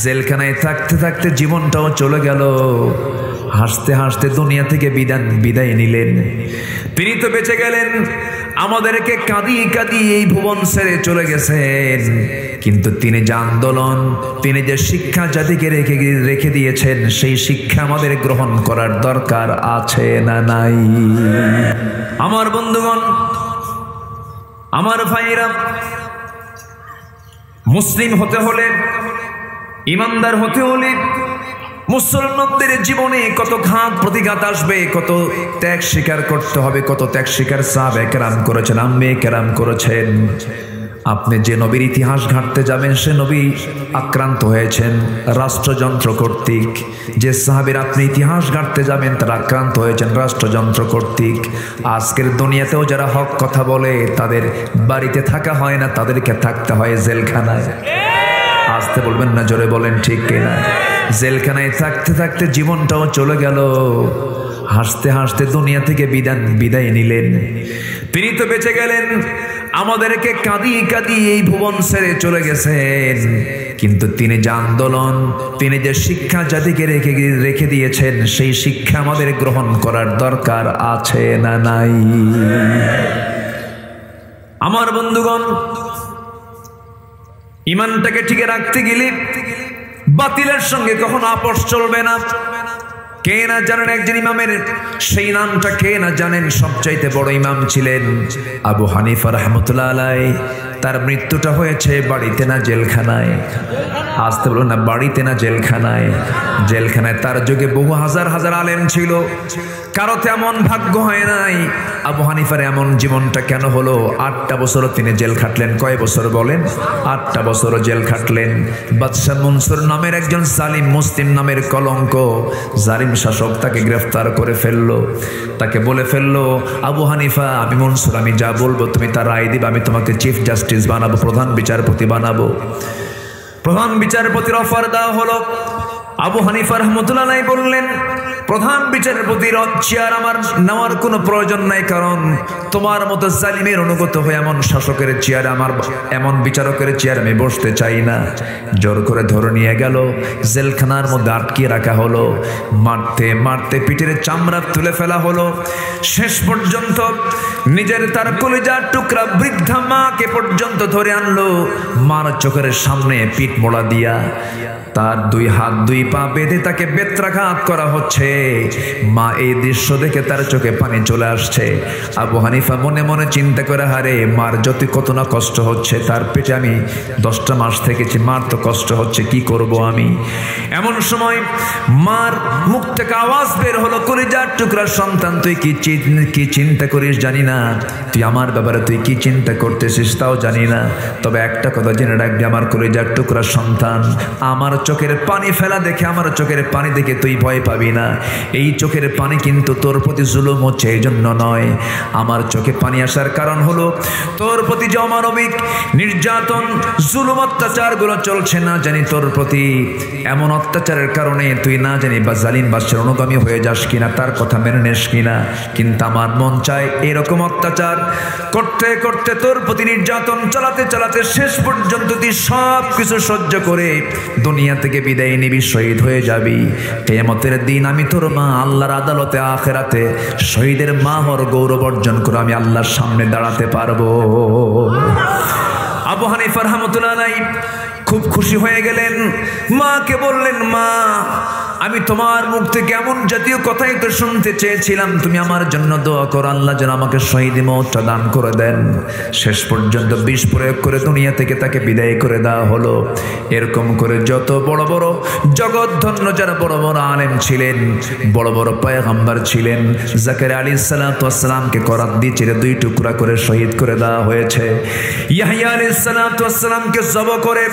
জেলখানায় থাকতে থাকতে জীবনটাও চলে গেল। হাসতে হাসতে দুনিয়া থেকে বিদায় নিলেন। তিনি তো বেঁচে গেলেন, আমাদেরকে কাঁদিয়ে কাঁদিয়ে এই ভুবন ছেড়ে চলে গেছেন। কিন্তু তিনি যে আন্দোলন, তিনি যে শিক্ষা জাতিকে রেখে দিয়েছেন, সেই শিক্ষা আমাদের গ্রহণ করার দরকার আছে না নাই? আমার বন্ধুগণ, আমার ভাইরা, মুসলিম হতে হলে, ইমানদার হতে হলে মুসলমানদের জীবনে কত ঘাত প্রতিঘাত আসবে, কত ত্যাগ স্বীকার করতে হবে, কত ত্যাগ স্বীকার সাহাবে কেরাম করেছেন, আম্মে কেরাম করেছেন। আপনি যে নবীর ইতিহাস ঘাঁটতে যাবেন, সে নবী আক্রান্ত হয়েছেন রাষ্ট্রযন্ত্র কর্তৃক। যে সাহাবীর আপনি ইতিহাস ঘাঁটতে যাবেন, তারা আক্রান্ত হয়েছেন রাষ্ট্রযন্ত্র কর্তৃক। আজকের দুনিয়াতেও যারা হক কথা বলে, তাদের বাড়িতে থাকা হয় না, তাদেরকে থাকতে হয় জেলখানায়। আসতে বলবেন না, জোরে বলেন ঠিক কিনা? জেলখানায় থাকতে থাকতে জীবনটাও চলে গেল। হাসতে হাসতে দুনিয়া থেকে বিদায় নিলেন। তিনি তো বেঁচে গেলেন, আমাদেরকে কাঁদিয়ে কাঁদিয়ে এই ভুবন ছেড়ে চলে গেছেন। কিন্তু তিনি যে আন্দোলন, তিনি যে শিক্ষা জাতিকে রেখে দিয়েছেন, সেই শিক্ষা আমাদের গ্রহণ করার দরকার আছে না নাই? আমার বন্ধুগণ, ইমানটাকে ঠিক রাখতে গেলে বাতিলের সঙ্গে কখনো আপোষ চলবে না। কে না জানেন একজন ইমামের সেই নামটা? কে না জানেন? সবচাইতে বড় ইমাম ছিলেন আবু হানিফা রাহমাতুল্লাহ আলাইহি। তার মৃত্যুটা হয়েছে বাড়িতে না জেলখানায়? আসতে বলুন না, বাড়িতে না জেলখানায়? জেলখানায়। তার যুগে বহু হাজার হাজার আলেম ছিল, কারো তেমন ভাগ্য হয় নাই। আবু হানিফার এমন জীবনটা কেন হলো? 8টা বছরও তিনি জেল খাটলেন। কয় বছর বলেন? 8টা বছরও জেল খাটলেন। বাদশাহ মনসুর নামের একজন জালিম, মুসলিম নামের কলঙ্ক জালিম শাসক তাকে গ্রেফতার করে ফেললো। তাকে বলে ফেললো, আবু হানিফা, আমি মনসুর, আমি যা বলবো তুমি তার রায় দিবে, আমি তোমাকে চিফ জাস্টিস বানাবো, প্রধান বিচারপতি বানাবো। প্রধান বিচারপতির অফার দেওয়া হলো। আবু হানিফা রাহমাতুল্লাহ আলাইহি বললেন, প্রধান বিচারপতির চেয়ার আমার নেওয়ার কোনো প্রয়োজন নাই, কারণ তোমার মতো জালিমের অনুগত হয়ে এমন শাসকের চেয়ারে, আমার এমন বিচারকের চেয়ার আমি বসতে চাই না। জোর করে ধরে নিয়ে গেল, জেলখানার মধ্যে আটকিয়ে রাখা হলো। মারতে মারতে পিঠের চামড়া তুলে ফেলা হলো। শেষ পর্যন্ত নিজের তার কলিজার টুকরা বৃদ্ধা মাকে পর্যন্ত ধরে আনলো। মার চোখের সামনে পিঠ মোড়া দিয়া তার 2 হাত 2 পা বেঁধে তাকে বেত্রাঘাত করা হচ্ছে। মা এই দৃশ্য দেখে তার চোখে পানি চলে আসছে। আবু হানিফা মনে মনে চিন্তা করে, হারে মার যত কত না কষ্ট হচ্ছে, তার পেটে আমি 10টা মাস থেকেছি, মার তো কষ্ট হচ্ছে, কি করব আমি? এমন সময় মার মুখ থেকে আওয়াজ বের হলো, কলিজার টুকরা সন্তান, তুই কি চিন্তা করিস জানি না, তুই আমার ব্যাপারে তুই কি চিন্তা করতেছিস তাও জানি না, তবে একটা কথা জেনে রাখবি, আমার কলিজার টুকরা সন্তান, আমার চোখের পানি ফেলা দেখে, আমার চোখের পানি দেখে তুই ভয় পাবি না। এই চোখের পানি কিন্তু তোর প্রতি জুলুম হচ্ছে এই জন্য নয়। আমার চোখে পানি আসার কারণ হলো তোর প্রতি যে অমানবিক নির্যাতন, জুলুম, অত্যাচারগুলো চলছে, না জানি তোর প্রতি এমন অত্যাচারের কারণে তুই না জানি বা জালিম বাদশার অনুগামী হয়ে যাস কিনা, তার কথা মেনে নিস কিনা। কিন্তু আমার মন চায় এরকম অত্যাচার করতে করতে, তোর প্রতি নির্যাতন চালাতে চালাতে শেষ পর্যন্ত তুই সব কিছু সহ্য করে দুনিয়া থেকে বিদায় নিবি, শহীদ হয়ে যাবি। কিয়ামতের দিন আমি তোর মা আল্লাহর আদালতে আখিরাতে শহীদের মা হওয়ার গৌরব অর্জন করে আমি আল্লাহর সামনে দাঁড়াতে পারবো। আবু হানিফা রাহমাতুল্লাহ আলাইহি খুব খুশি হয়ে গেলেন। মাকে বললেন, মা, আমি তোমার মুখ থেকে এমন জাতীয় কথাই তো শুনতে চেয়েছিলাম, তুমি আমার জন্য দোয়া করো, আল্লাহ যেন আমাকে শহীদ মওতটা দান করে দেন। শেষ পর্যন্ত বিষ প্রয়োগ করে দুনিয়া থেকে তাকে বিদায় করে দেওয়া হলো। এরকম করে যত বড় বড় জগৎধন্য যারা বড় বড় আলেম ছিলেন, বড় বড় পয়গম্বর ছিলেন, জাকারিয়া আলাইহিস সালাতু ওয়াস সালামকে করাত দিয়ে চিরে 2 টুকরা করে শহীদ করে দেওয়া হয়েছে। ইয়াহইয়া আলাইহিস সালাতু ওয়াস সালামকে জবাই করে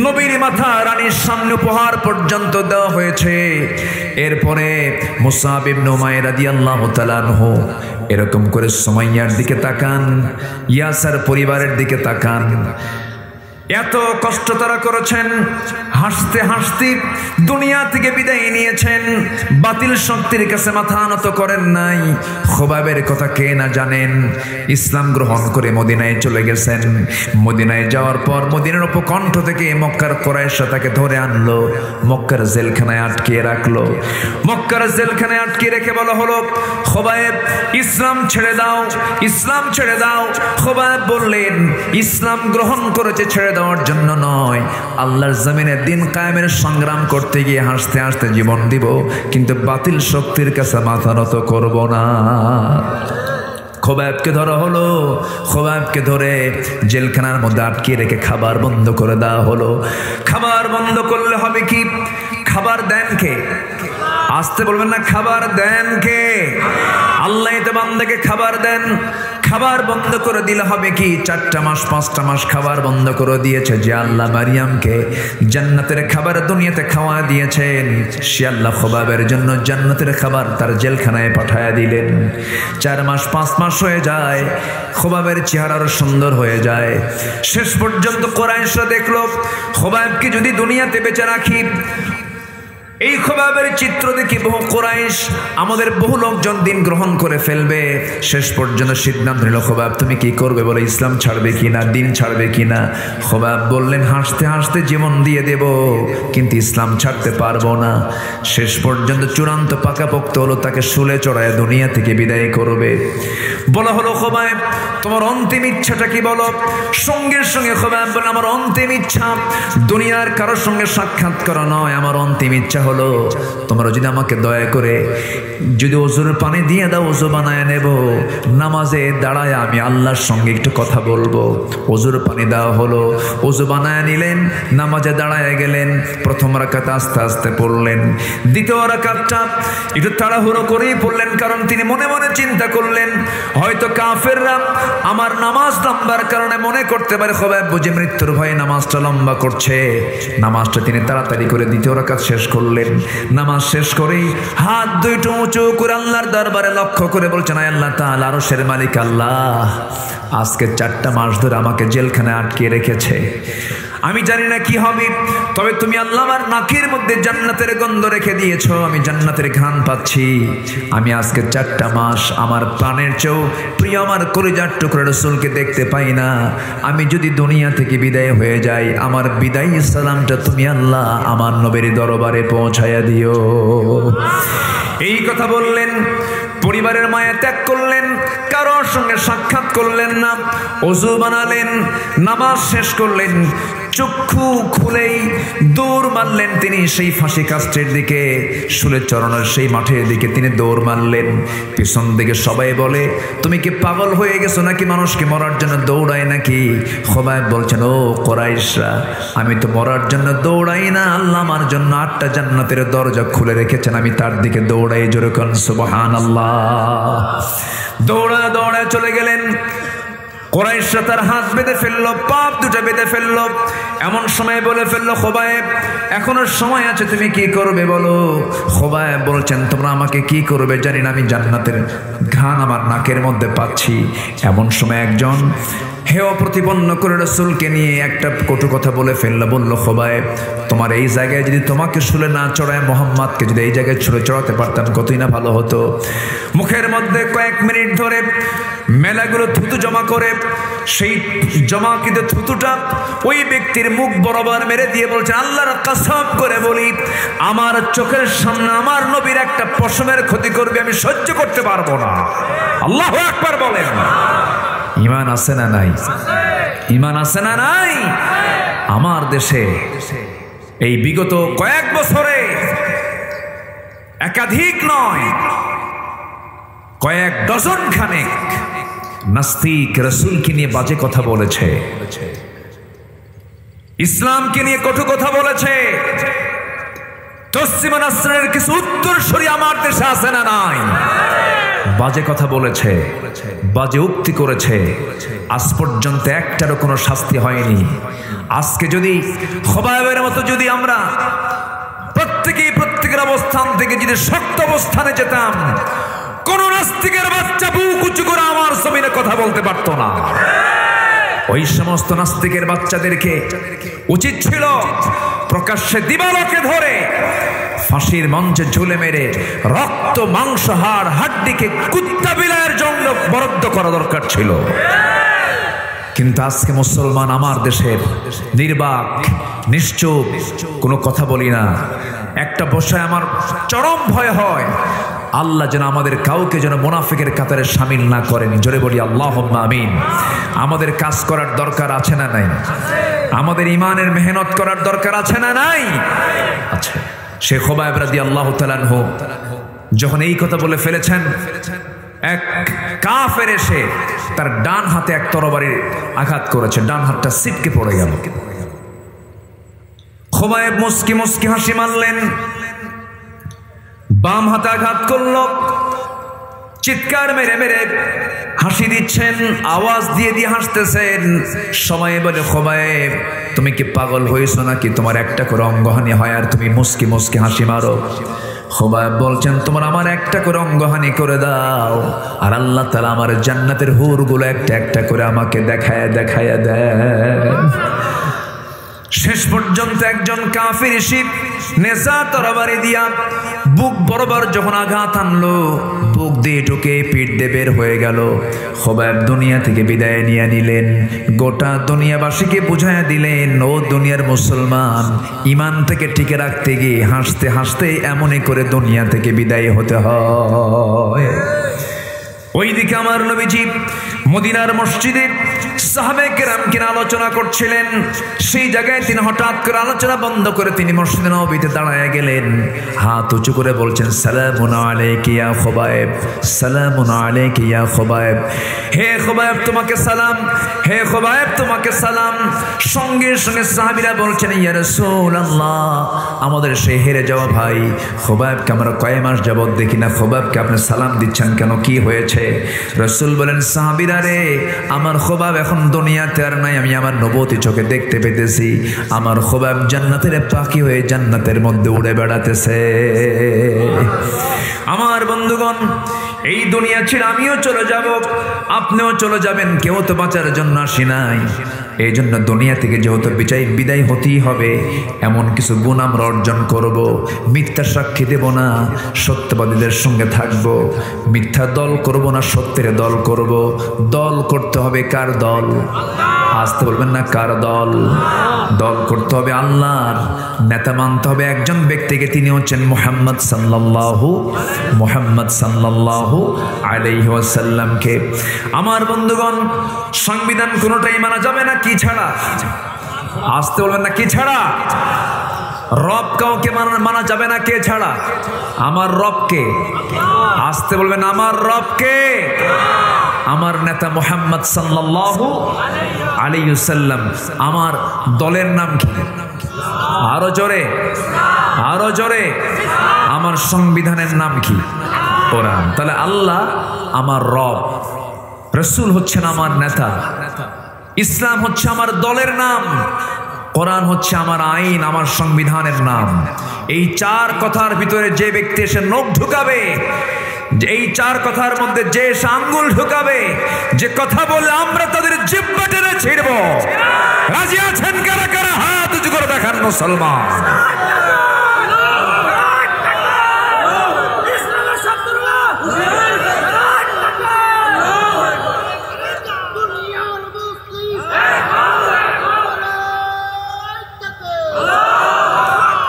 নবীর মাথা রানীর সামনে উপহার পর্যন্ত দেওয়া হয়েছে। এরপরে মুসআব ইবনে উমাইর রাদিয়াল্লাহু তাআলা আনহু এরকম করে সুমাইয়ার দিকে তাকান, ইয়াসার পরিবারের দিকে তাকান। এত কষ্ট তারা করেছেন, হাসতে হাসতে দুনিয়া থেকে বিদায় নিয়েছেন, বাতিল শক্তির কাছে মাথা নত করেন নাই। খোবাবের কথা কে না জানেন, ইসলাম গ্রহণ করে মদিনায় চলে গেছেন। মদিনায় যাওয়ার পর মদিনার উপকণ্ঠ থেকে মক্কার কুরাইশরা তাকে ধরে আনলো, মক্কার জেলখানায় আটকিয়ে রাখলো। মক্কার জেলখানায় আটকিয়ে রেখে বলা হলো, খোবাব ইসলাম ছেড়ে দাও, ইসলাম ছেড়ে দাও। খোবাব বললেন, ইসলাম গ্রহণ করেছে ছেড়ে দেওয়ার জন্য নয়, আল্লাহর জমিনে দিন কায়েমের সংগ্রাম করতে গিয়ে হাসতে হাসতে জীবন দিব, কিন্তু বাতিল শক্তির কাছে মাথা নত করব না। খোবাবকে ধরা হলো, খোবাবকে ধরে জেলখানার মধ্যে আটকে রেখে খাবার বন্ধ করে দেওয়া হলো। খাবার বন্ধ করলে হবে কি? খাবার দেন কে? আসতে বলবেন না, খাবার দেন কে? আল্লাহ তো বান্দাকে খাবার দেন। খাবার বন্ধ করে দিলে হবে কি? 4টা মাস 5টা মাস খাবার বন্ধ করে দিয়েছে যে আল্লাহ মারিয়ামকে জান্নাতের খাবার দুনিয়াতে খাওয়া দিয়েছেন, সে আল্লাহ খোবাবের জন্য জান্নাতের খাবার তার জেলখানায় পাঠায়া দিলেন। 4 মাস 5 মাস হয়ে যায়, খোবাবের চেহারা আরো সুন্দর হয়ে যায়। শেষ পর্যন্ত কুরাইশরা দেখলো, খোবাবকে যদি দুনিয়াতে বেঁচে রাখি, এই খোবাবের চিত্র দেখি বহু কুরাইশ, আমাদের বহু লোকজন দিন গ্রহণ করে ফেলবে। শেষ পর্যন্ত সিদ্ধান্ত নিল, খোবাব তুমি কি করবে বলে, ইসলাম ছাড়বে কিনা, দিন ছাড়বে কিনা? খোবাব বললেন, হাসতে হাসতে জীবন দিয়ে দেব, কিন্তু ইসলাম ছাড়তে পারবো না। শেষ পর্যন্ত চূড়ান্ত পাকাপোক্ত হলো, তাকে শুলে চড়ায় দুনিয়া থেকে বিদায় করবে। বলা হলো, খোবাব তোমার অন্তিম ইচ্ছাটা কি বলো? সঙ্গে সঙ্গে খোবাব বলে, আমার অন্তিম ইচ্ছা দুনিয়ার কারোর সঙ্গে সাক্ষাৎ করা নয়, আমার অন্তিম ইচ্ছা হলো তোমরা যদি আমাকে দয়া করে যদি ওযুর পানি দিয়ে দাও, ওযু বানায় নেব, নামাজে দাঁড়ায় আমি আল্লাহর সঙ্গে একটু কথা বলবো। ওযুর পানি দেওয়া হলো, ওযু বানায় নিলেন, নামাজে দাঁড়ায় গেলেন। প্রথম রাকাত আস্তে আস্তে পড়লেন, দ্বিতীয় রাকাতটা একটু তাড়াহুড়ো করেই পড়লেন, কারণ তিনি মনে মনে চিন্তা করলেন, হয়তো কাফেররা আমার নামাজ লম্বার কারণে মনে করতে পারে খোবাব বুঝে মৃত্যুর ভয়ে নামাজটা লম্বা করছে। নামাজটা তিনি তাড়াতাড়ি করে দ্বিতীয় রাকাত শেষ করলেন। নামাজ শেষ করেই হাত দুটো উঁচু করে আল্লাহর দরবারে লক্ষ্য করে বলছেন, আয় আল্লাহ তাআলা, আরশের মালিক আল্লাহ, আজকে 4টা মাস ধরে আমাকে জেলখানায় আটকিয়ে রেখেছে, আমি জানি না কি হবে, তবে তুমি আল্লাহ আমার নাকের মধ্যে জান্নাতের গন্ধ রেখে দিয়েছো, আমি জান্নাতের ঘ্রাণ পাচ্ছি। আমি আজকে 4টা মাস আমার প্রাণের চেয়েও প্রিয় আমার কলিজার টুকরা রাসূলকে দেখতে পাই না। আমি যদি দুনিয়া থেকে বিদায় হয়ে যাই, আমার বিদায় সালামটা তুমি আল্লাহ আমার নবীর দরবারে পৌঁছায়া দিও। এই কথা বললেন, পরিবারের মায়া ত্যাগ করলেন, কারোর সঙ্গে সাক্ষাৎ করলেন না, ওযু বানালেন, নামাজ শেষ করলেন, চক্ষু খুলেই দৌড় মারলেন তিনি সেই ফাঁসি কাস্টের দিকে, শুলে চড়ানোর সেই মাঠের দিকে তিনি দৌড় মারলেন। পিছন দিকে সবাই বলে, তুমি কি পাগল হয়ে গেছো নাকি, মানুষকে মরার জন্য দৌড়ায় নাকি? খোবাব বলছেন, ও কুরাইশরা, আমি তো মরার জন্য দৌড়াই না, আল্লাহ আমার জন্য 8টা জান্নাতের দরজা খুলে রেখেছেন, আমি তার দিকে দৌড়াই। জোরে কোন সুবহানাল্লাহ। দৌড়া দৌড়া চলে গেলেন। কুরাইশরা তার হাত বেঁধে ফেললো, পাপ দুটো বেঁধে ফেললো। এমন সময় বলে ফেললো, খোবাব এখনো সময় আছে, তুমি কি করবে বলো? খোবাব বলছেন, তোমরা আমাকে কি করবে জানি না, আমি জান্নাতের ঘ্রাণ আমার নাকের মধ্যে পাচ্ছি। এমন সময় একজন হেয় প্রতিপন্ন করে রাসূলকে নিয়ে একটা কটু কথা বলে ফেললো। বলল, খোবাব তোমার এই জায়গায় যদি তোমাকে শুলে না চড়ায়, মোহাম্মদকে যদি এই জায়গায় ছুলে চড়াতে পারতাম কতই না ভালো হতো। মুখের মধ্যে কয়েক মিনিট ধরে মেলাগুলো থুতু জমা করে সেই জমাকৃত থুতুটা ওই ব্যক্তির মুখ বরাবর মেরে দিয়ে বলছেন, আল্লাহর কসম করে বলি, আমার চোখের সামনে আমার নবীর একটা পশমের ক্ষতি করবে, আমি সহ্য করতে পারবো না। আল্লাহু আকবার বলেন। ঈমান আছে না নাই? ঈমান আছে না নাই? আমার দেশে এই বিগত কয়েক বছরে একাধিক নয়, কয়েক ডজন খানেক নাস্তিক রাসূলকে নিয়ে বাজে কথা বলেছে, ইসলামকে নিয়ে কটু কথা বলেছে। তসলিমা নাসরিনের কিছু উত্তরসূরি আমার দেশে আছে না নাই? বাজে কথা বলেছে, বাজে উক্তি করেছে, আজ পর্যন্ত একটারও কোনো শাস্তি হয়নি। আজকে যদি খোবাবের মতো যদি আমরা প্রত্যেকের অবস্থান থেকে যদি শক্ত অবস্থানে যেতাম, কোন নাস্তিকের বাচ্চা বুক উঁচু করে আমার জমিনে কথা বলতে পারতো না। ওই সমস্ত নাস্তিকের বাচ্চাদেরকে উচিত ছিল প্রকাশ্যে দিবালোকে ধরে ফাঁসির মঞ্চে ঝুলে মেরে রক্ত মাংস হাড় হাড্ডিকে কুত্তা বিলায়ের জন্য বরাদ্দ করা দরকার ছিল। কিন্তু আজকে মুসলমান আমার দেশের নির্বাক নিশ্চুপ, কোনো কথা বলি না। একটা বসায় আমার চরম ভয় হয়, আল্লাহ যেন আমাদের কাউকে যেন মুনাফিকের কাতারে শামিল না করেন। জোরে বলি আল্লাহুম্মা আমিন। আমাদের কাজ করার দরকার আছে না নাই? আমাদের ইমানের মেহনত করার দরকার আছে না নাই? আচ্ছা, শেখ খুবাইব রাদিয়াল্লাহু তাআলা আনহু যখন এই কথা বলে ফেলেছেন, এক কাফের এসে তার ডান হাতে এক তরবারি আঘাত করেছে, ডান হাতটা ছিটকে পড়ে গেল। খুবাইব মুস্কি মুস্কি হাসি মারলেন, বাম হাতে আঘাত করল, চিৎকার মেরে মেরে হাসি দিচ্ছেন, আওয়াজ দিয়ে দিয়ে হাসতেছেন। সবাই বলে, খুবাইব তুমি কি পাগল হয়েছো নাকি? তোমার একটা করে অঙ্গহানি হয় আর তুমি মুস্কি মুস্কি হাসি মারো। খুবাইব বলছেন, তোমার আমার একটা করে অঙ্গহানি করে দাও, আর আল্লাহ তাআলা আমার জান্নাতের হুরগুলো একটা একটা করে আমাকে দেখায় দেখায় দেয়। শেষ পর্যন্ত একজন কাফির এসে নেজা তরবারি দিয়া বুক বরাবর যখন আঘাত আনলো, বুক দিয়ে ঢুকে পিঠ দিয়ে বের হয়ে গেল। খুবাইব দুনিয়া থেকে বিদায় নিয়ে নিলেন, গোটা দুনিয়াবাসীকে বুঝাইয়া দিলেন, ও দুনিয়ার মুসলমান, ইমান থেকে টিকে রাখতে গিয়ে হাসতে হাসতে এমনই করে দুনিয়া থেকে বিদায় হতে হয়। ওইদিকে আমার নবীজি মদিনার মসজিদে সাহাবায়ে কেরামকে আলোচনা করছিলেন। সেই জায়গায় তিনি হঠাৎ করে আলোচনা বন্ধ করে তিনি মসজিদে নববীতে দাঁড়ায় গেলেন, হাত উঁচু করে বলছেন, সালামুন আলাইকা ইয়া খুবাইব, সালামুন আলাইকা ইয়া খুবাইব। হে খুবাইব তোমাকে সালাম, হে খুবাইব তোমাকে সালাম। সঙ্গে সঙ্গে সাহাবীরা বলছেন, ইয়া রাসূলুল্লাহ, আমাদের সেই হেরে যাওয়া ভাই খুবাইবকে আমরা কয় মাস যাবত দেখি না, খুবাইবকে আপনি সালাম দিচ্ছেন কেন, কি হয়েছে? রাসূল বলেন, সাহাবীরা রে, আমার খুবাইব এখন দুনিয়াতে আর নাই, আমি আমার নবুয়তি চোখে দেখতে পেতেছি, আমার খুবাইব জান্নাতের পাখি হয়ে জান্নাতের মধ্যে উড়ে বেড়াতেছে। আমার বন্ধুগণ, এই দুনিয়া ছেড়ে আমিও চলে যাব, আপনিও চলে যাবেন, কেউ তো বাঁচার জন্য আসি নাই। এই জন্য দুনিয়া থেকে যেহেতু বিদায় হতেই হবে, এমন কিছু গুণ আমরা অর্জন করব। মিথ্যা সাক্ষী দেব না, সত্যবাদীদের সঙ্গে থাকব। মিথ্যা দল করব না, সত্যের দল করব। দল করতে হবে কার দল? আসতে বলবেন না, কার দল? দল করতে হবে আল্লাহর। নেতা মানতে হবে একজন ব্যক্তিকে, তিনি হচ্ছেন মুহাম্মদ সাল্লাল্লাহু আলাইহি ওয়াসাল্লামকে। আমার বন্ধুগণ, সংবিধান কোনোটাই মানা যাবে না কি ছাড়া? আসতে বলবেন না, কি ছাড়া? রব কাউকে মানা যাবে না কে ছাড়া? আমার রবকে। আসতে বলবেন, আমার রবকে। আমার নেতা মুহাম্মদ সাল্লাল্লাহু আলাইহি ওয়াসাল্লাম। আমার দলের নাম কি? আরো জোরে, আরো জোরে। আমার সংবিধানের নাম কি? কোরআন। তাহলে আল্লাহ আমার রব, রাসূল হচ্ছেন আমার নেতা, ইসলাম হচ্ছে আমার দলের নাম, কোরআন হচ্ছে আমার আইন, আমার সংবিধানের নাম। এই চার কথার ভিতরে যে ব্যক্তি এসে নখ ঢুকাবে, এই চার কথার মধ্যে যে আঙ্গুল ঢুকাবে, যে কথা বলে আমরা তাদের জিহ্বা টেনে ছিড়ব, রাজি আছেন কারা কারা? হাত উঁচু করে দেখান মুসলমান।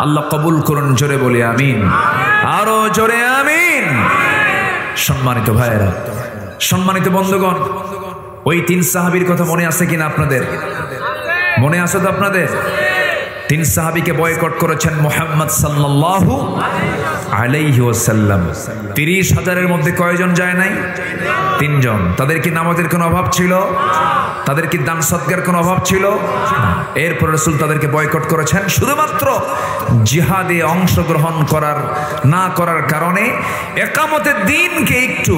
আল্লাহ কবুল করুন, জোরে বলি আমিন, আরো জোরে আমিন। সম্মানিত ভাইয়েরা, সম্মানিত বন্ধুগণ, ওই তিন সাহাবীর কথা মনে আছে কিনা আপনাদের? মনে আছে তো আপনাদের? তিন সাহাবীকে বয়কট করেছেন মুহাম্মদ সাল্লাল্লাহু আলাইহি ওয়াসাল্লাম। 30,000-এর মধ্যে কয়জন যায় নাই? 3 জন। তাদের কি নামাজের কোনো অভাব ছিল? তাদের কি দান সদকার কোনো অভাব ছিল? এরপর রাসূল তাদেরকে বয়কট করেছেন শুধুমাত্র জিহাদে অংশগ্রহণ না করার কারণে, একামতের দিনকে একটু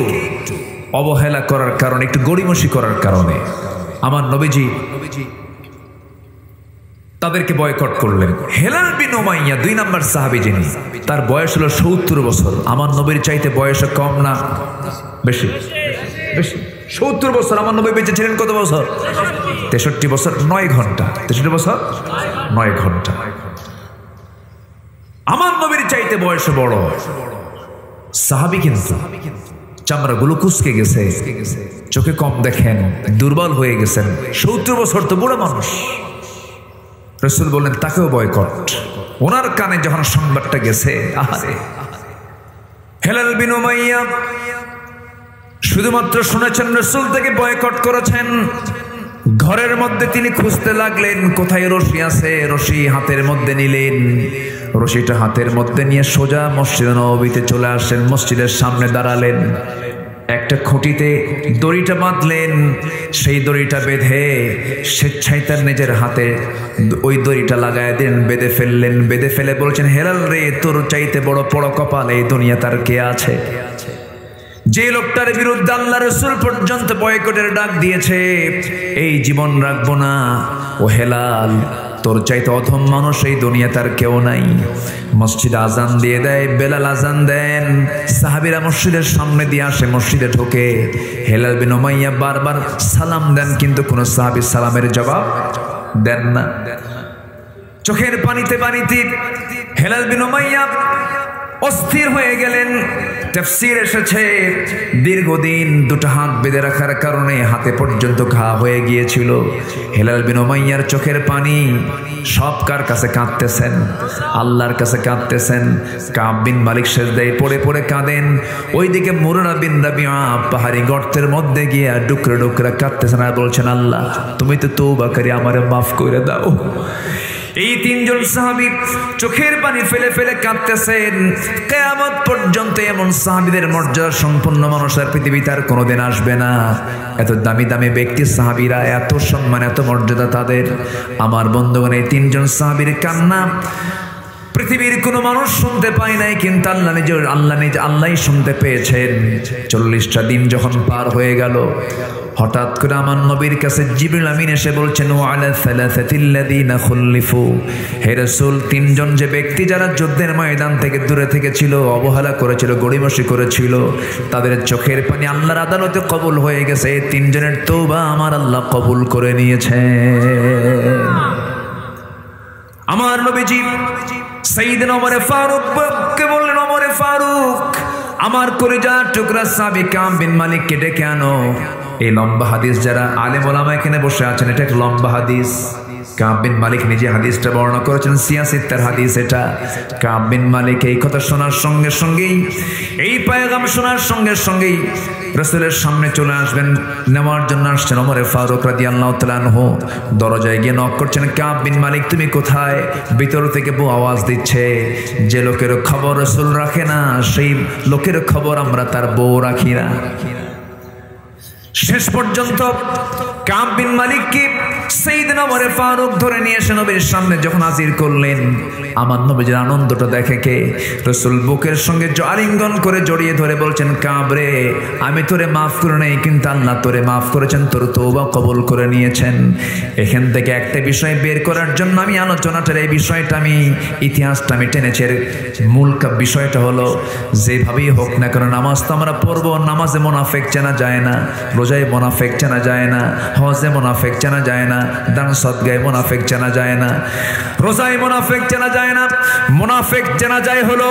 অবহেলা করার কারণে, একটু গড়িমসি করার কারণে। আমার নবীজি তাদেরকে বয়কট করলেন। হেলাল বিন উমাইয়া 2 নম্বর সাহাবী, যিনি, তার বয়স হলো 70 বছর। আমার নবীর চাইতে বয়সে কম না বেশি? বেশি। 70 বছর। আমার নবী বেঁচে ছিলেন কত বছর? 63 বছর 9 ঘন্টা। 63 বছর 9 ঘন্টা। আমার নবীর চাইতে বয়সে বড় সাহাবী, কিন্তু চামড়াগুলো কুঁচকে গেছে, চোখে কম দেখেন, দুর্বল হয়ে গেছেন। 70 বছর তো বুড়ো মানুষ। রাসূল বললেন তাকেও বয়কট। ওনার কানে যখন সংবাদটা গেছে, আহারে, হেলাল বিন উমাইয়া শুধুমাত্র শুনেছেন রাসূল থেকে বয়কট করেছেন। ঘরের মধ্যে তিনি খুঁজতে লাগলেন কোথায় রশি আছে। রশি হাতের মধ্যে নিলেন, রশিটা হাতের মধ্যে নিয়ে সোজা মসজিদে নববীতে চলে আসেন। মসজিদের সামনে দাঁড়ালেন, একটা খুঁটিতে দড়িটা বাঁধলেন। সেই দড়িটা বেঁধে স্বেচ্ছায় তার নিজের হাতে ওই দড়িটা লাগায় দিলেন, বেঁধে ফেললেন। বেঁধে ফেলে বলছেন, হেলাল রে, তোর চাইতে বড় বড় কপাল এই দুনিয়া তার কে আছে? যে লোকটার বিরুদ্ধে আল্লাহ রাসূল পর্যন্ত বয়কটের ডাক দিয়েছে, এই জীবন রাখবো না। ও হেলাল, তোর চাইতে অধম মানুষ এই দুনিয়া তার কেউ নাই। মসজিদে আজান দিয়ে দেয়, বেলাল আজান দেন, সাহাবীরা মসজিদের সামনে দিয়ে আসে, মসজিদে ঢোকে। হেলাল বিন উমাইয়া বারবার সালাম দেন, কিন্তু কোনো সাহাবী সালামের জবাব দেন না। চোখের পানিতে পানিতে হেলাল বিন উমাইয়া অস্থির হয়ে গেলেন। তাফসীর এসেছে দীর্ঘদিন দুটো হাত বেঁধে রাখার কারণে হাতে পর্যন্ত ঘা হয়ে গিয়েছিল। হেলাল বিন উমাইয়ার চোখের পানি সব কার কাছে কাঁদতেছেন? আল্লাহর কাছে কাঁদতেছেন। কাব বিন মালিক সিজদায় পড়ে পড়ে কাঁদেন। ওইদিকে মুররা বিন রাবিআ পাহাড়ি গর্তের মধ্যে গিয়ে ডুকরে ডুকরে কাঁদতেছেন আর বলছেন, আল্লাহ তুমি তো তওবা করে আমারে মাফ করে দাও। এই তিনজন সাহাবী চোখের পানি ফেলে ফেলে কাঁদতেছেন। কিয়ামত পর্যন্ত এমন সাহাবীদের মর্যাদা সম্পন্ন মানুষ আর পৃথিবীতে আর কোনোদিন আসবে না। এত দামি দামি ব্যক্তি সাহাবীরা, এত সম্মান, এত মর্যাদা তাদের। আমার বন্ধুগণ, এই তিনজন সাহাবীর কান্না পৃথিবীর কোনো মানুষ শুনতে পায় নাই, কিন্তু আল্লাহই শুনতে পেয়েছেন। 40টা দিন যখন পার হয়ে গেল, হঠাৎ করে আমার নবীর কাছে জিবরিল আমিন এসে বলছেন, ওয়া আলা সালাসাতিল্লাযিনা খুল্লিফু, হে রাসূল, তিনজন যে ব্যক্তি যারা যুদ্ধের ময়দান থেকে দূরে থেকেছিল, অবহেলা করেছিল, গড়িমসি করেছিল, তাদের চোখের পানি আল্লাহর আদালতে কবুল হয়ে গেছে। এই তিনজনের তওবা আমার আল্লাহ কবুল করে নিয়েছেন। আমার নবীজি সাইয়েদনা ওমর ফারুককে বললেন, ওমর ফারুক, আমার কলিজার টুকরা সাহাবী কাব বিন মালিককে ডেকে আনো। এই লম্বা হাদিস, যারা আলেম ওলামা এখানে বসে আছেন, এটা একটা লম্বা হাদিস। কাব বিন মালিক নিজে হাদিসটা বর্ণনা করেছেন, সিয়াসিত্তার হাদিস এটা। কাব বিন মালিক এই কথা শোনার সঙ্গে সঙ্গেই, এই পয়গাম শোনার সঙ্গে সঙ্গেই রাসূলের সামনে চলে আসবেন, নেওয়ার জন্য আসছেন। ওমর ফারুক রাদিয়াল্লাহু তাআলা আনহু দরজায় গিয়ে নক করছেন, কাব বিন মালিক তুমি কোথায়? ভিতর থেকে বউ আওয়াজ দিচ্ছে, যে লোকের খবর রাসূল রাখে না, সেই লোকের খবর আমরা তার বউ রাখি না। শেষ পর্যন্ত কাব বিন মালিককে সাইয়েদনা ওমর ফারুক ধরে নিয়ে এসে নবীর সামনে যখন হাজির করলেন, আমার নবীর আনন্দটা দেখে কে রাসূল বুকের সঙ্গে আলিঙ্গন করে জড়িয়ে ধরে বলছেন, কাব রে, আমি তোরে মাফ করে নাই, কিন্তু আল্লাহ তোরে মাফ করেছেন, তোর তওবা কবুল করে নিয়েছেন। এখান থেকে একটা বিষয় বের করার জন্য আমি আলোচনাটার এই বিষয়টা, আমি ইতিহাসটা আমি টেনেছি। মূল বিষয়টা হলো, যেভাবেই হোক না কেন নামাজ তো আমরা পড়বো, নামাজে মুনাফিক চেনা যায় না, রোজায় মুনাফিক চেনা যায় না, হজে মুনাফিক চেনা যায় না, দান সদকায় মুনাফিক চেনা যায় না, রোজায় মুনাফিক চেনা যায় না। মুনাফিক চেনা যায় হলো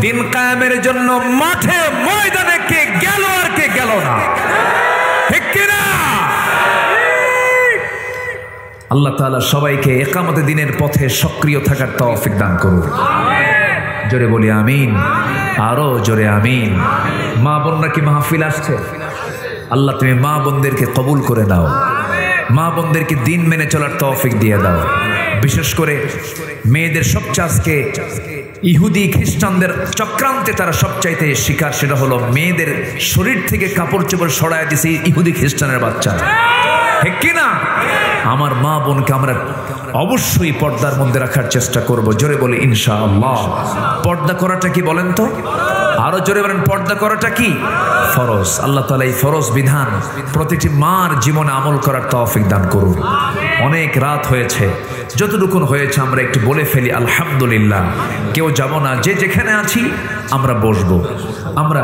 দিন কায়েমের জন্য মাঠে ময়দানে কে গেল আর কে গেল না, ঠিক কি না? আল্লাহ তাআলা সবাইকে ইকামতে দিনের পথে সক্রিয় থাকার তৌফিক দান করুন। জোরে বলি আমিন, আরো জোরে আমিন। মা বোনরা কি মাহফিল আসছে? আল্লাহ তুমি মা বোনদেরকে কবুল করে নাও, মা বোনদেরকে দিন মেনে চলার তৌফিক দিয়ে দাও। বিশেষ করে মেয়েদের সবচেয়ে আজকে ইহুদি খ্রিস্টানদের চক্রান্তে তারা সবচাইতে শিকার, সেটা হলো মেয়েদের শরীর থেকে কাপড় চোপড় সরায় দিছে ইহুদি খ্রিস্টানের বাচ্চা, ঠিক কিনা? আমার মা বোনকে আমরা অবশ্যই পর্দার মধ্যে রাখার চেষ্টা করব। জোরে বলি ইনশাআল্লাহ। পর্দা করাটা কি বলেন তো? আরো জোরে বলেন, পর্দা করাটা কি? ফরজ। আল্লাহ তাআলা এই ফরজ বিধান প্রতিটি মার জীবনে আমল করার তৌফিক দান করুন। অনেক রাত হয়েছে, যতটুকুন হয়েছে আমরা একটু বলে ফেলি আলহামদুলিল্লাহ। কেউ যাব না, যে যেখানে আছি আমরা বসবো। আমরা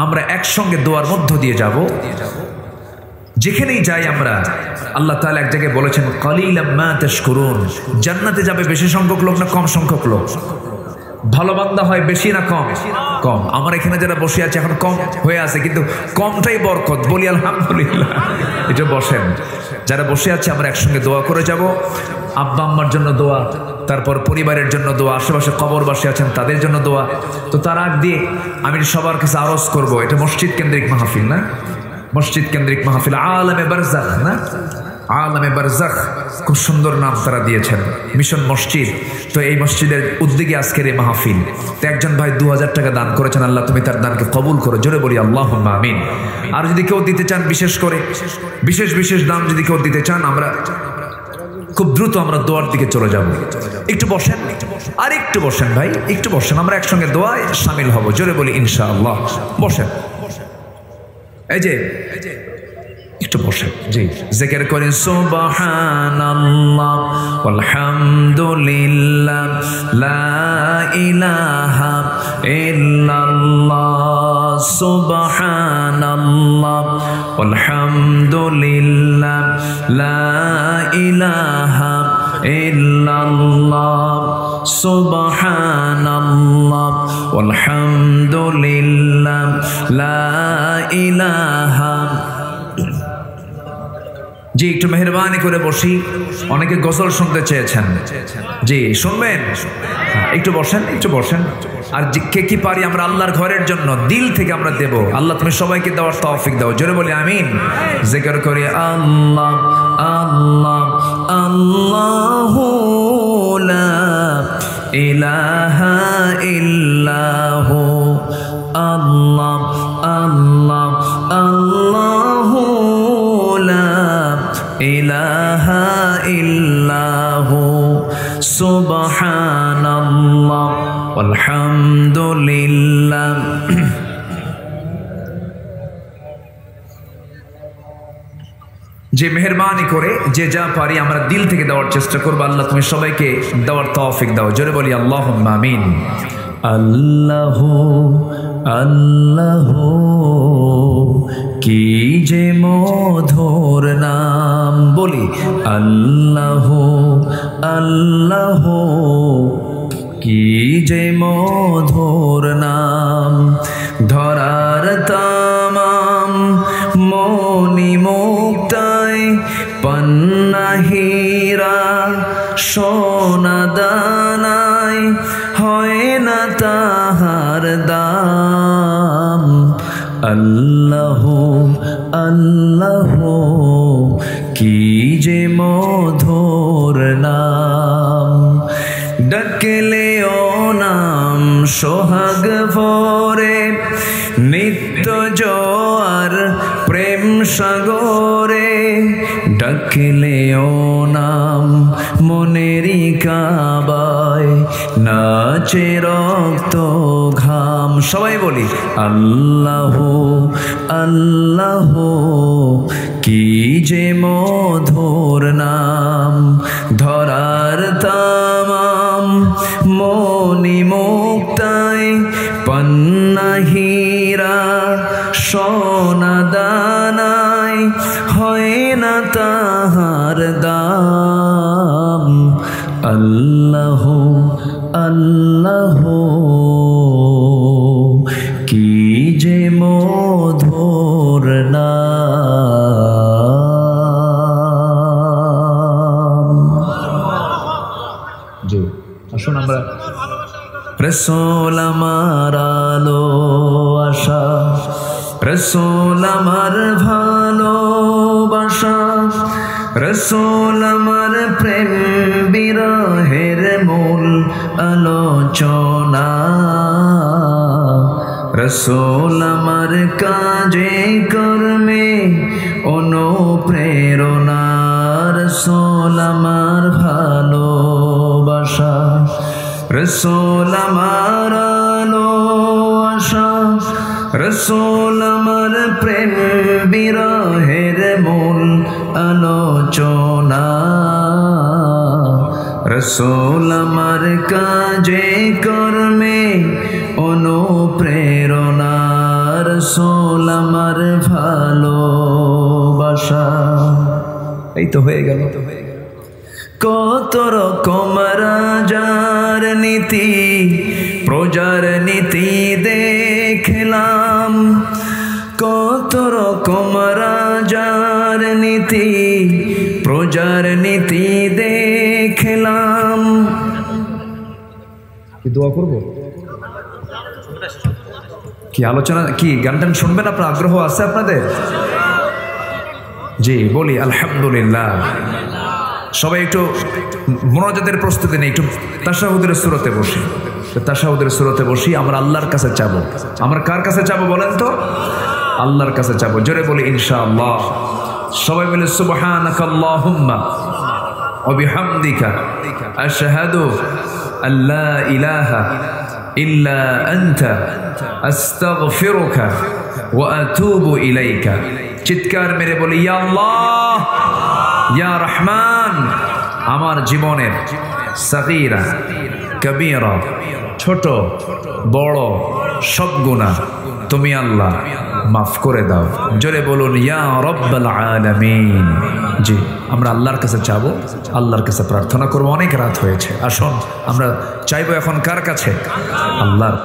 আমরা একসঙ্গে দোয়ার মধ্য দিয়ে যাব। যেখানেই যাই আমরা, আল্লাহ তাআলা এক জায়গায় বলেছেন কালিলাম মা তাশকুরুন, জান্নাতে যাবে বেশি সংখ্যক লোক না কম সংখ্যক লোক? ভালো বান্দা হয় বেশি না কম? কম। আমরা এখানে যারা বসে আছে এখন কম হয়ে আছে, কিন্তু কমটাই বরকত, বলি আলহামদুলিল্লাহ। এটা বসেন, যারা বসে আছে আমরা একসঙ্গে দোয়া করে যাব। আব্বা আম্মার জন্য দোয়া, তারপর পরিবারের জন্য দোয়া, আশেপাশে কবরবাসী আছেন তাদের জন্য দোয়া। তো তার আগ দিয়ে আমি সবার কাছে আরজ করব, এটা মসজিদ কেন্দ্রিক মাহফিল না? মসজিদ কেন্দ্রিক মাহফিল, আলামে বারজাখ না? আলামে বারজাখ, খুব সুন্দর নাম তারা দিয়েছেন, মিশন মসজিদ। তো এই মসজিদের উদ্যোগে আজকের এই মাহফিল। তো একজন ভাই 2000 টাকা দান করেছেন, আল্লাহ তুমি তার দানকে কবুল করো, জোরে বলি আল্লাহুম্মা আমিন। আর যদি কেউ দিতে চান, বিশেষ করে বিশেষ দান যদি কেউ দিতে চান, আমরা খুব দ্রুত আমরা দোয়ার দিকে চলে যাব। একটু বসেন, আর একটু বসেন ভাই, একটু বসেন, আমরা একসঙ্গে দোয়ায় শামিল হব, জোরে বলি ইনশাআল্লাহ। বসেন, এই যে একটু বসেন, জি জিকির করেন সুবহানাল্লাহ ওয়ালহামদুলিল্লাহ লা ইলাহা ইল্লাল্লাহ, সুবহানাল্লাহ ওয়ালহামদুলিল্লাহ লা ইলাহা ইল্লাল্লাহ, সুবহানাল্লাহ ওয়ালহামদুলিল্লাহ লা ইলাহা। জি একটু মেহরবানি করে বসি, অনেকে গজল শুনতে চেয়েছেন, জি শুনবেন? একটু বসেন, একটু বসেন। আর কে কি পারি আমরা আল্লাহর ঘরের জন্য দিল থেকে আমরা দেব। আল্লাহ তুমি সবাইকে দেওয়ার তৌফিক দাও, জোরে বলি আমিন। জিকির করি আল্লাহ আল্লাহ আল্লাহু লা ইলাহা ইল্লাহু, আল্লাহ আল্লাহ আল্লাহু লা ইলাহা ইল্লাহু, সুবহানাল্লাহ আলহামদুলিল্লাহ। যে মেহরবানি করে যে যা পারি আমরা দিল থেকে দেওয়ার চেষ্টা করবো। আল্লাহ তুমি সবাইকে দেওয়ার তৌফিক দাও, জোরে বলি আল্লাহুম্মা আমিন। আল্লাহ আল্লাহ কি যে মধুর নাম, বলি আল্লাহ আল্লাহ কি যে মধুর নাম। ধরার তামাম মনি মুক্তায় পান্না হীরা সোনা দানায় হয় না তাহার দাম। আল্লাহ আল্লাহ কি যে মধুর নাম। ডাকলে ও নাম সোহাগ ভরে নিত্য জোয়ার প্রেম সাগরে। ডাকলে ও নাম মনেরই কাবায় নাচে রক্ত ঘাম। সবাই বলি আল্লাহ আল্লাহ কি যে মধুর নাম। ধরার তামাম মনি মুক্তায় পান্না হীরা সোনা দানায় হয় না তাহার দাম। আল্লাহ আল্লাহ কি যে মধুর নাম। জি আসুন আমরা রসুল আমার আলো আশা, রসুল আমার ভালোবাসা, রসুল আমার প্রেম বিরহের মূল আলোচনা। রসুল আমার কাজে কর্মে অনুপ্রেরণা। রসুল আমার ভালোবাসা, রসুল আমার আলো আশা, রসুল আমার প্রেম বিরহের মূল আলোচনা। রসুল আমার কাজে কর্মে অনুপ্রেরণা। রাসূল আমার ভালোবাসা। এই তো হয়ে গেল। কত রকম রাজার নীতি প্রজার নীতি দেখলাম, কত রকম রাজার নীতি প্রজার নীতি দেখলাম। কি দোয়া করব? কি আলোচনা, কি গান টান শুনবেন? আপনার আগ্রহ আছে আপনাদের? জি বলি আলহামদুলিল্লাহ। সবাই একটু মুনাজাতের প্রস্তুতি নেই, একটু তাশাহুদের সূরাতে বসি। তাশাহুদের সূরাতে বসি, আমরা আল্লাহর কাছে চাবো। আমরা কার কাছে চাবো বলেন তো? আল্লাহর কাছে চাবো। জোরে বলি ইনশাআল্লাহ। সবাই বলে সুবহানাকাল্লাহুম্মা ওয়া বিহামদিকা আশহাদু আল্লা ইলাহা ইল্লা আনতা আস্তাগফিরুকা ওয়া আতুবু ইলাইকা। চিৎকার মেরে বলি ইয়া আল্লাহ ইয়া রহমান, আমার জীবনের সাগীরা কবীরা ছোট বড় সব গুনাহ তুমি আল্লাহ মাফ করে দাও। জোরে বলুন ইয়া রব্বাল আলামিন। জি আমরা আল্লাহর কাছে চাবো, আল্লাহর কাছে প্রার্থনা করবো। অনেক রাত হয়েছে, আসুন আমরা চাইবো এখন কার কাছে? আল্লাহর।